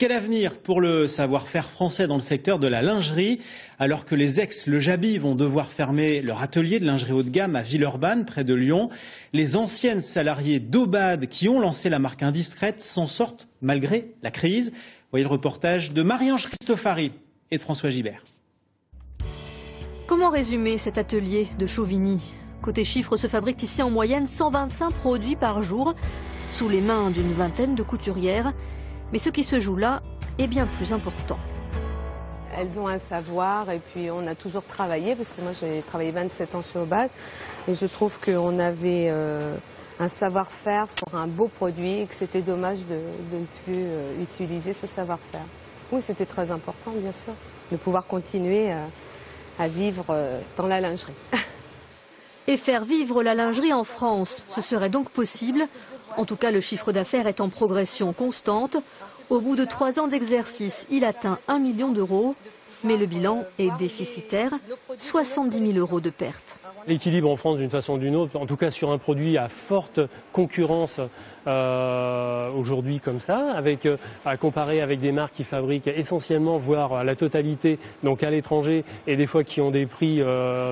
Quel avenir pour le savoir-faire français dans le secteur de la lingerie, alors que les ex-Le Jabi vont devoir fermer leur atelier de lingerie haut de gamme à Villeurbanne, près de Lyon. Les anciennes salariées d'Aubade qui ont lancé la marque Indiscrète s'en sortent malgré la crise. Voyez le reportage de Marie-Ange Cristofari et de François Gibert. Comment résumer cet atelier de Chauvigny? Côté chiffres, se fabriquent ici en moyenne 125 produits par jour, sous les mains d'une vingtaine de couturières. Mais ce qui se joue là est bien plus important. Elles ont un savoir et puis on a toujours travaillé, parce que moi j'ai travaillé 27 ans chez Aubade et je trouve qu'on avait un savoir-faire sur un beau produit et que c'était dommage de ne plus utiliser ce savoir-faire. Oui, c'était très important bien sûr, de pouvoir continuer à vivre dans la lingerie. Et faire vivre la lingerie en France, ce serait donc possible. En tout cas, le chiffre d'affaires est en progression constante. Au bout de 3 ans d'exercice, il atteint 1 million d'euros. Mais le bilan est déficitaire, 70 000 euros de pertes. L'équilibre en France, d'une façon ou d'une autre, en tout cas sur un produit à forte concurrence aujourd'hui comme ça, à comparer avec des marques qui fabriquent essentiellement, voire la totalité, donc à l'étranger, et des fois qui ont des prix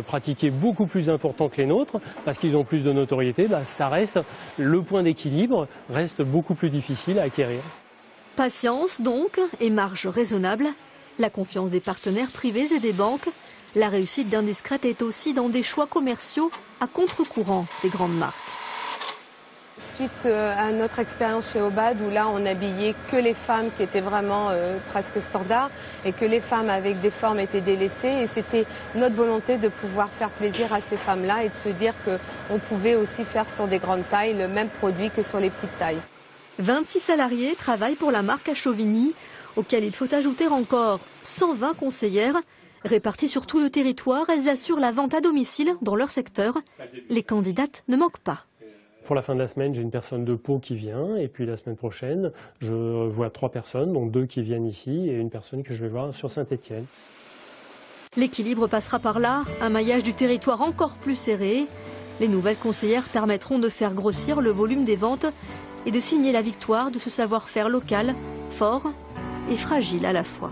pratiqués beaucoup plus importants que les nôtres, parce qu'ils ont plus de notoriété, ça reste, le point d'équilibre reste beaucoup plus difficile à acquérir. Patience donc, et marge raisonnable. La confiance des partenaires privés et des banques. La réussite d'Indiscrète est aussi dans des choix commerciaux à contre-courant des grandes marques. Suite à notre expérience chez Aubade, où là on n'habillait que les femmes qui étaient vraiment presque standards et que les femmes avec des formes étaient délaissées, et c'était notre volonté de pouvoir faire plaisir à ces femmes-là et de se dire qu'on pouvait aussi faire sur des grandes tailles le même produit que sur les petites tailles. 26 salariés travaillent pour la marque à Chauvigny, auquel il faut ajouter encore 120 conseillères. Réparties sur tout le territoire, elles assurent la vente à domicile dans leur secteur. Les candidates ne manquent pas. Pour la fin de la semaine, j'ai une personne de Pau qui vient, et puis la semaine prochaine, je vois 3 personnes, dont 2 qui viennent ici et une personne que je vais voir sur Saint-Étienne. L'équilibre passera par là, un maillage du territoire encore plus serré. Les nouvelles conseillères permettront de faire grossir le volume des ventes et de signer la victoire de ce savoir-faire local, fort et fragile à la fois.